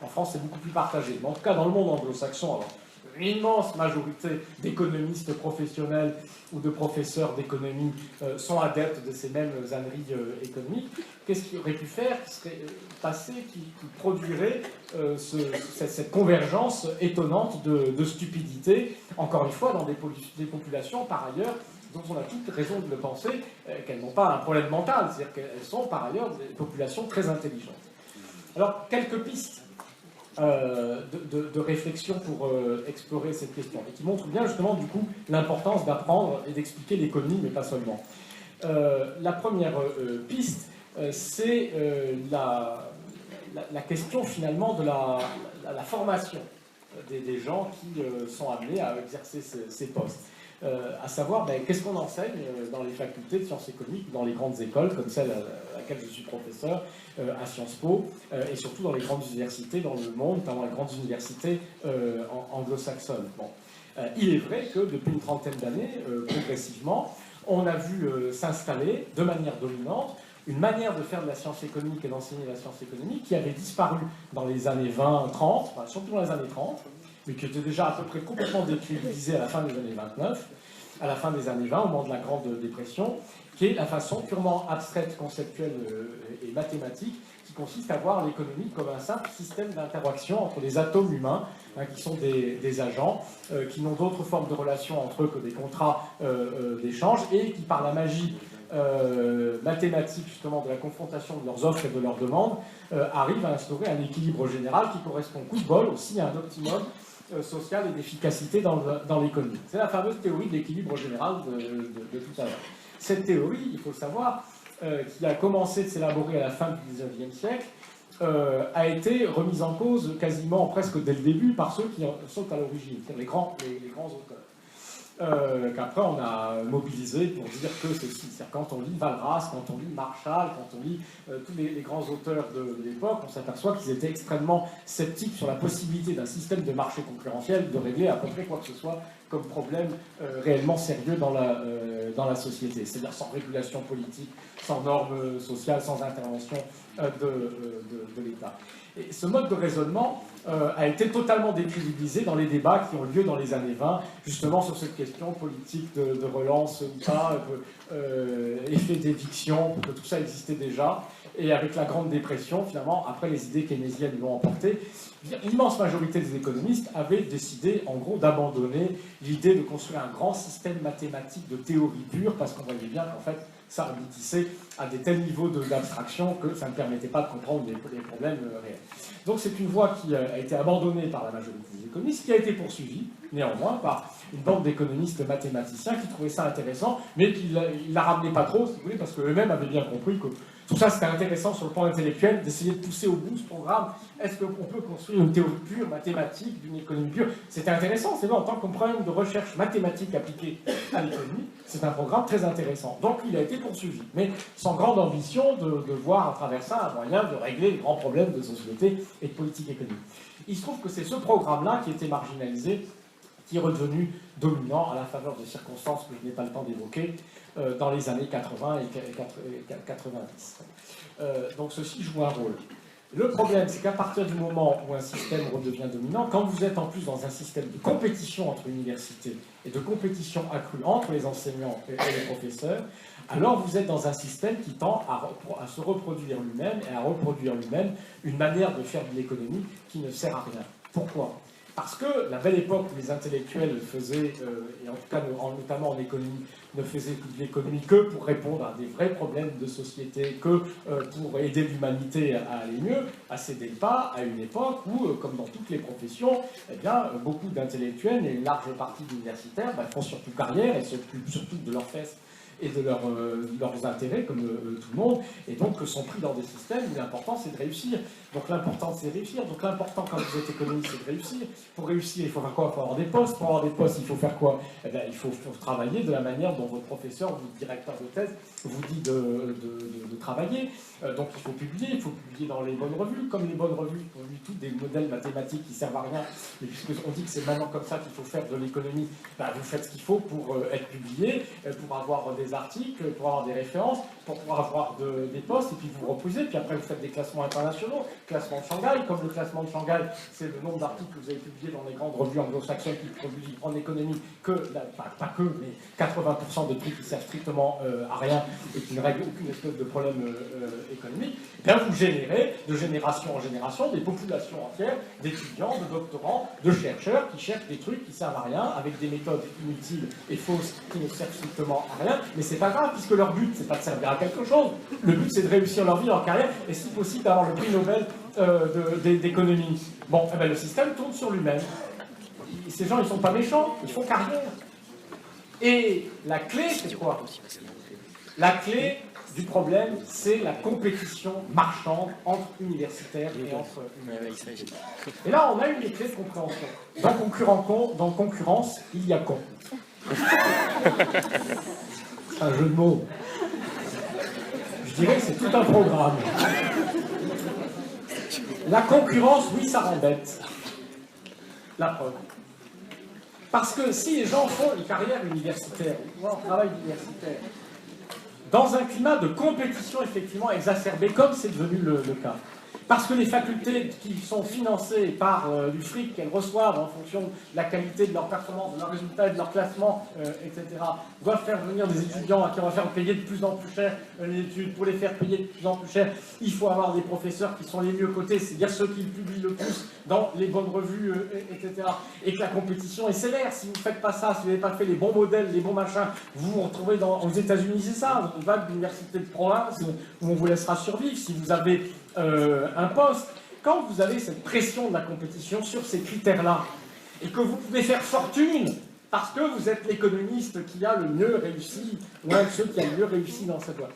En France c'est beaucoup plus partagé, mais en tout cas dans le monde anglo-saxon, alors, une immense majorité d'économistes professionnels ou de professeurs d'économie sont adeptes de ces mêmes âneries économiques. Qu'est-ce qui aurait pu faire, qui serait passé, qui produirait cette convergence étonnante de stupidité, encore une fois, dans des populations, par ailleurs, dont on a toute raison de le penser, qu'elles n'ont pas un problème mental, c'est-à-dire qu'elles sont, par ailleurs, des populations très intelligentes. Alors, quelques pistes de réflexion pour explorer cette question, et qui montrent bien, justement, du coup, l'importance d'apprendre et d'expliquer l'économie, mais pas seulement. La première piste, c'est la question, finalement, de la formation des gens qui sont amenés à exercer ces postes. À savoir, qu'est-ce qu'on enseigne dans les facultés de sciences économiques, dans les grandes écoles, comme celle à laquelle je suis professeur, à Sciences Po, et surtout dans les grandes universités dans le monde, notamment les grandes universités anglo-saxonnes. Bon. Il est vrai que depuis une trentaine d'années, progressivement, on a vu s'installer de manière dominante une manière de faire de la science économique et d'enseigner la science économique qui avait disparu dans les années 20-30, enfin, surtout dans les années 30, mais qui était déjà à peu près complètement décrédibilisée à la fin des années 29, à la fin des années 20, au moment de la Grande Dépression, qui est la façon purement abstraite, conceptuelle et mathématique, qui consiste à voir l'économie comme un simple système d'interaction entre les atomes humains, qui sont des agents, qui n'ont d'autre forme de relation entre eux que des contrats d'échange, et qui, par la magie mathématique, justement, de la confrontation de leurs offres et de leurs demandes, arrivent à instaurer un équilibre général qui correspond, coup de bol, aussi à un optimum social et d'efficacité dans l'économie. C'est la fameuse théorie de l'équilibre général de tout à l'heure. Cette théorie, il faut le savoir, qui a commencé de s'élaborer à la fin du XIXe siècle, a été remise en cause quasiment presque dès le début par ceux qui en sont à l'origine, c'est-à-dire les grands auteurs. Qu'après on a mobilisé pour dire que ceci, c'est-à-dire quand on lit Walras, quand on lit Marshall, quand on lit tous les grands auteurs de l'époque, on s'aperçoit qu'ils étaient extrêmement sceptiques sur la possibilité d'un système de marché concurrentiel de régler à peu près quoi que ce soit comme problème réellement sérieux dans la société, c'est-à-dire sans régulation politique, sans normes sociales, sans intervention de l'État. Et ce mode de raisonnement a été totalement décrédibilisé dans les débats qui ont lieu dans les années 20, justement sur cette question politique de relance ou pas, effet d'éviction, que tout ça existait déjà. Et avec la Grande Dépression, finalement, après les idées keynésiennes l'ont emporté, l'immense majorité des économistes avaient décidé, en gros, d'abandonner l'idée de construire un grand système mathématique de théorie pure, parce qu'on voyait bien qu'en fait, ça aboutissait à des tels niveaux d'abstraction que ça ne permettait pas de comprendre les problèmes réels. Donc c'est une voie qui a été abandonnée par la majorité des économistes, qui a été poursuivie, néanmoins, par une bande d'économistes mathématiciens qui trouvaient ça intéressant, mais qui ne la ramenaient pas trop, si vous voulez, parce qu'eux-mêmes avaient bien compris que tout ça, c'était intéressant sur le plan intellectuel, d'essayer de pousser au bout ce programme. Est-ce qu'on peut construire une théorie pure, mathématique, d'une économie pure? C'était intéressant, c'est vrai, en tant que problème de recherche mathématique appliquée à l'économie, c'est un programme très intéressant. Donc il a été poursuivi, mais sans grande ambition de voir à travers ça un moyen de régler les grands problèmes de société et de politique économique. Il se trouve que c'est ce programme-là qui était marginalisé, qui est redevenu dominant à la faveur de circonstances que je n'ai pas le temps d'évoquer dans les années 80 et 90. Donc ceci joue un rôle. Le problème, c'est qu'à partir du moment où un système redevient dominant, quand vous êtes en plus dans un système de compétition entre universités et de compétition accrue entre les enseignants et les professeurs, alors vous êtes dans un système qui tend à se reproduire lui-même et à reproduire lui-même une manière de faire de l'économie qui ne sert à rien. Pourquoi ? Parce que la belle époque où les intellectuels faisaient, et en tout cas notamment en économie, ne faisaient de l'économie que pour répondre à des vrais problèmes de société, que pour aider l'humanité à aller mieux, a cédé le pas à une époque où, comme dans toutes les professions, eh bien, beaucoup d'intellectuels et une large partie d'universitaires font surtout carrière et s'occupent surtout de leurs fesses et de leurs intérêts, comme tout le monde, et donc sont pris dans des systèmes où l'important c'est de réussir. Donc l'important c'est de réussir, donc l'important quand vous êtes économiste c'est de réussir. Pour réussir, il faut faire quoi? Il faut avoir des postes. Pour avoir des postes, il faut faire quoi? Eh bien, il faut travailler de la manière dont votre professeur, votre directeur de thèse, vous dit de travailler. Donc il faut publier dans les bonnes revues, comme les bonnes revues produisent tous des modèles mathématiques qui servent à rien, mais puisqu'on dit que c'est maintenant comme ça qu'il faut faire de l'économie, vous faites ce qu'il faut pour être publié, pour avoir des articles, pour avoir des références, pour pouvoir avoir des postes, et puis vous reposez, puis après vous faites des classements internationaux, classement de Shanghai, comme le classement de Shanghai, c'est le nombre d'articles que vous avez publiés dans les grandes revues anglo-saxonnes qui produisent en économie pas que, mais 80% de trucs qui servent strictement à rien et qui ne règlent aucune espèce de problème économique, et bien vous générez de génération en génération des populations entières d'étudiants, de doctorants, de chercheurs qui cherchent des trucs qui servent à rien avec des méthodes inutiles et fausses qui ne servent strictement à rien, mais c'est pas grave puisque leur but c'est pas de servir à quelque chose, le but c'est de réussir leur vie, leur carrière et si possible d'avoir le prix Nobel d'économie. Bon, eh bien, le système tourne sur lui-même. Ces gens ils sont pas méchants, ils font carrière. Et la clé c'est quoi? La clé du problème, c'est la compétition marchande entre universitaires et entre universités. Et là, on a une clé de compréhension. Dans concurrence, il y a con. C'est un jeu de mots. Je dirais que c'est tout un programme. La concurrence, oui, ça rend bête. La preuve. Parce que si les gens font une carrière universitaire, ou un travail universitaire, dans un climat de compétition effectivement exacerbé, comme c'est devenu le cas. Parce que les facultés qui sont financées par du fric qu'elles reçoivent en fonction de la qualité de leur performance, de leurs résultats et de leur classement, etc., doivent faire venir des étudiants à qui on va faire payer de plus en plus cher les études. Pour les faire payer de plus en plus cher, il faut avoir des professeurs qui sont les mieux cotés, c'est-à-dire ceux qui publient le plus dans les bonnes revues, etc. Et que la compétition est sévère. Si vous ne faites pas ça, si vous n'avez pas fait les bons modèles, les bons machins, vous vous retrouvez aux États-Unis, c'est ça, une vague d'université de province où on vous laissera survivre. Si vous avez un poste, quand vous avez cette pression de la compétition sur ces critères-là, et que vous pouvez faire fortune parce que vous êtes l'économiste qui a le mieux réussi, ou un de ceux qui a le mieux réussi dans cette voie,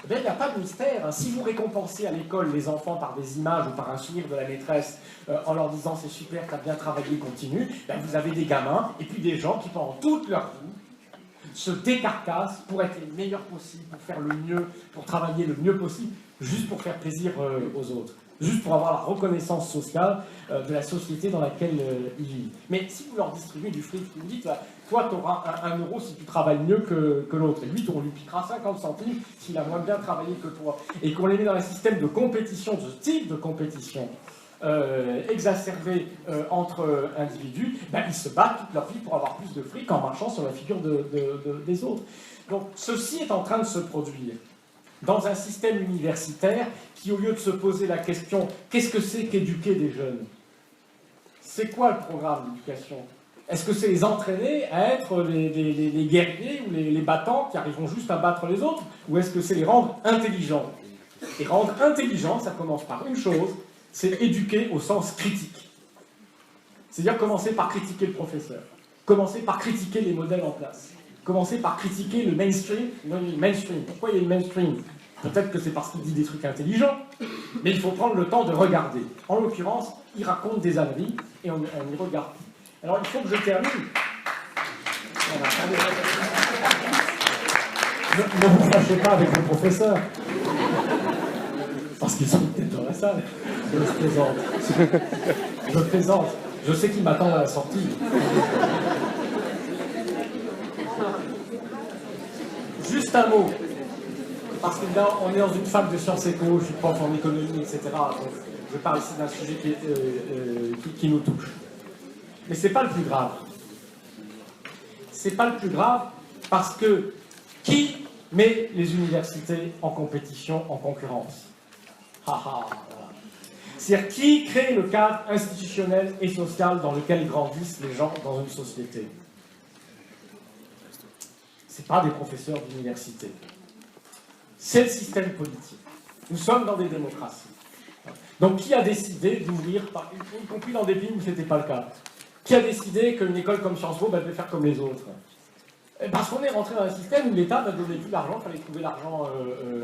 Eh bien, il n'y a pas de mystère. Hein. Si vous récompensez à l'école les enfants par des images ou par un sourire de la maîtresse en leur disant « c'est super, tu as bien travaillé, continue », ben, vous avez des gamins et puis des gens qui, pendant toute leur vie, se décarcassent pour être les meilleurs possibles, pour faire le mieux, pour travailler le mieux possible, juste pour faire plaisir aux autres. Juste pour avoir la reconnaissance sociale de la société dans laquelle ils vivent. Mais si vous leur distribuez du fric, vous dites, toi, tu auras 1 euro si tu travailles mieux que l'autre, et lui, on lui piquera 50 centimes s'il a moins bien travaillé que toi, et qu'on les met dans un système de compétition, de ce type de compétition, exacerbé entre individus, ben, ils se battent toute leur vie pour avoir plus de fric en marchant sur la figure des autres. Donc, ceci est en train de se produire dans un système universitaire qui, au lieu de se poser la question « qu'est-ce que c'est qu'éduquer des jeunes ?» C'est quoi le programme d'éducation? Est-ce que c'est les entraîner à être les guerriers ou les battants qui arriveront juste à battre les autres? Ou est-ce que c'est les rendre intelligents? Et rendre intelligents, ça commence par une chose, c'est éduquer au sens critique. C'est-à-dire commencer par critiquer le professeur, commencer par critiquer les modèles en place. Commencer par critiquer le mainstream. Non, le mainstream. Pourquoi il y a le mainstream? Peut-être que c'est parce qu'il dit des trucs intelligents, mais il faut prendre le temps de regarder. En l'occurrence, il raconte des âneries et on y regarde. Alors, il faut que je termine. Ne vous fâchez pas avec vos professeurs, parce qu'ils sont peut-être dans la salle. Je plaisante. Je plaisante. Je sais qu'ils m'attendent à la sortie. Juste un mot, parce que là, on est dans une fac de sciences éco, je suis prof en économie, etc. Donc, je parle ici d'un sujet qui nous touche. Mais ce n'est pas le plus grave. C'est pas le plus grave parce que qui met les universités en compétition, en concurrence? Voilà. C'est-à-dire qui crée le cadre institutionnel et social dans lequel grandissent les gens dans une société? Ce n'est pas des professeurs d'université. C'est le système politique. Nous sommes dans des démocraties. Donc qui a décidé d'ouvrir, y compris dans des pays où ce n'était pas le cas, qui a décidé qu'une école comme Sciences Po devait faire comme les autres? Parce qu'on est rentré dans un système où l'État ne donnait plus l'argent, il fallait trouver l'argent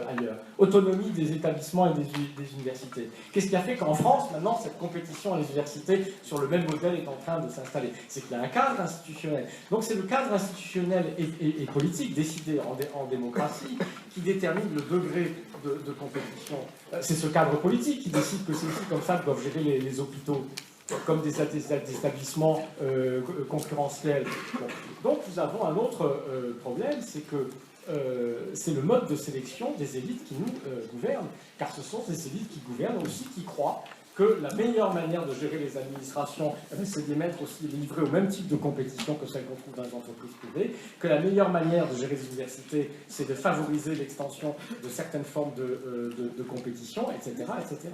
ailleurs. Autonomie des établissements et des universités. Qu'est-ce qui a fait qu'en France, maintenant, cette compétition à l'université sur le même modèle est en train de s'installer? C'est qu'il y a un cadre institutionnel. Donc c'est le cadre institutionnel et politique décidé en démocratie qui détermine le degré de compétition. C'est ce cadre politique qui décide que c'est aussi comme ça que doivent gérer les hôpitaux, comme des établissements concurrentiels. Bon. Donc nous avons un autre problème, c'est que c'est le mode de sélection des élites qui nous gouvernent, car ce sont ces élites qui gouvernent aussi, qui croient que la meilleure manière de gérer les administrations, c'est de les mettre aussi, les livrer au même type de compétition que celles qu'on trouve dans les entreprises privées, que la meilleure manière de gérer les universités, c'est de favoriser l'extension de certaines formes de compétition, etc., etc.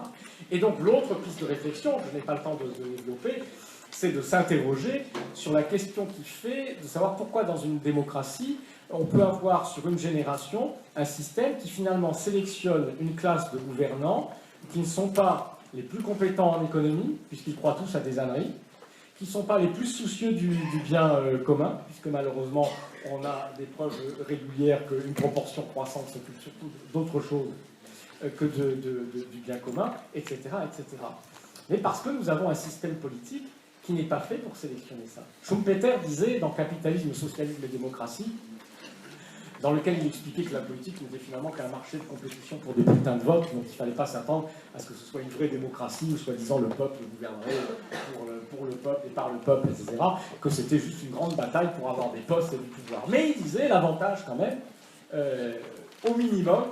Et donc l'autre piste de réflexion, je n'ai pas le temps de développer, c'est de s'interroger sur la question qui fait de savoir pourquoi dans une démocratie, on peut avoir sur une génération un système qui finalement sélectionne une classe de gouvernants qui ne sont pas les plus compétents en économie, puisqu'ils croient tous à des âneries, qui ne sont pas les plus soucieux du bien commun, puisque malheureusement, on a des preuves régulières qu'une proportion croissante s'occupe surtout d'autre chose que du bien commun, etc., etc. Mais parce que nous avons un système politique qui n'est pas fait pour sélectionner ça. Schumpeter disait dans Capitalisme, Socialisme et Démocratie, dans lequel il expliquait que la politique n'était finalement qu'un marché de compétition pour des bulletins de vote, donc il ne fallait pas s'attendre à ce que ce soit une vraie démocratie où soi-disant le peuple gouvernerait pour le peuple et par le peuple, etc., que c'était juste une grande bataille pour avoir des postes et du pouvoir. Mais il disait l'avantage quand même, au minimum,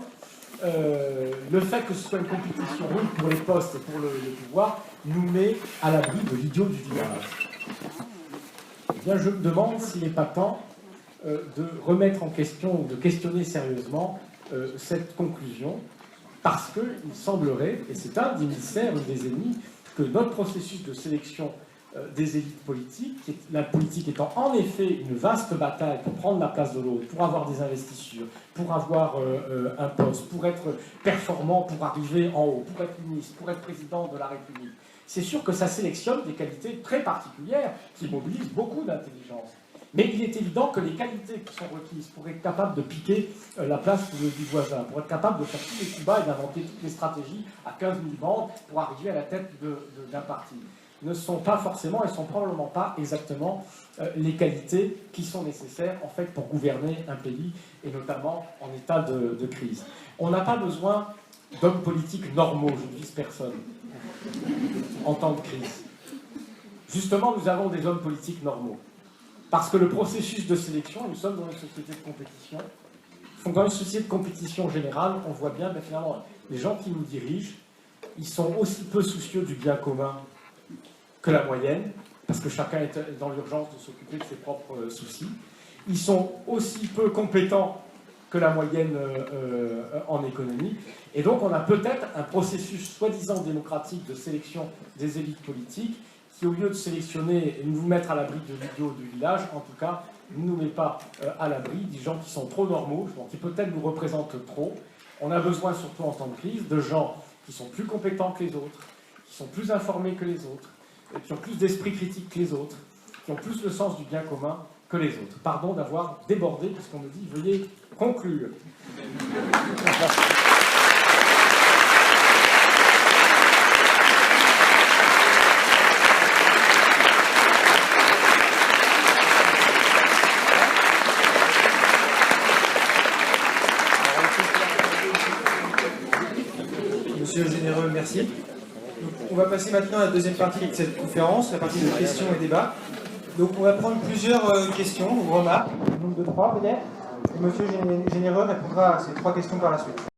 le fait que ce soit une compétition rude pour les postes et pour le pouvoir nous met à l'abri de l'idiot du village. Eh bien, je me demande s'il n'est pas temps de remettre en question, ou de questionner sérieusement cette conclusion, parce qu'il semblerait, et c'est un des mystères, des ennemis, que notre processus de sélection des élites politiques, la politique étant en effet une vaste bataille pour prendre la place de l'autre, pour avoir des investitures, pour avoir un poste, pour être performant, pour arriver en haut, pour être ministre, pour être président de la République, c'est sûr que ça sélectionne des qualités très particulières qui mobilisent beaucoup d'intelligence. Mais il est évident que les qualités qui sont requises pour être capable de piquer la place du voisin, pour être capable de faire tous les coups bas et d'inventer toutes les stratégies à 15 000 bandes pour arriver à la tête d'un parti, ne sont pas forcément et ne sont probablement pas exactement les qualités qui sont nécessaires en fait pour gouverner un pays et notamment en état de crise. On n'a pas besoin d'hommes politiques normaux, je ne vise personne, en temps de crise. Justement, nous avons des hommes politiques normaux. Parce que le processus de sélection, nous sommes dans une société de compétition. Dans une société de compétition générale, on voit bien, ben, finalement, les gens qui nous dirigent, ils sont aussi peu soucieux du bien commun que la moyenne, parce que chacun est dans l'urgence de s'occuper de ses propres soucis. Ils sont aussi peu compétents que la moyenne en économie. Et donc, on a peut-être un processus soi-disant démocratique de sélection des élites politiques qui, au lieu de sélectionner et de nous mettre à l'abri de l'idiot du village, en tout cas, ne nous met pas à l'abri des gens qui sont trop normaux, qui peut-être nous représentent trop. On a besoin, surtout en temps de crise, de gens qui sont plus compétents que les autres, qui sont plus informés que les autres, et qui ont plus d'esprit critique que les autres, qui ont plus le sens du bien commun que les autres. Pardon d'avoir débordé, parce qu'on me dit, veuillez conclure. Monsieur Généreux, merci. Donc, on va passer maintenant à la deuxième partie de cette conférence, la partie de questions et débats. Donc on va prendre plusieurs questions ou remarques, nombre de 3 peut-être, et Monsieur Généreux répondra à ces 3 questions par la suite.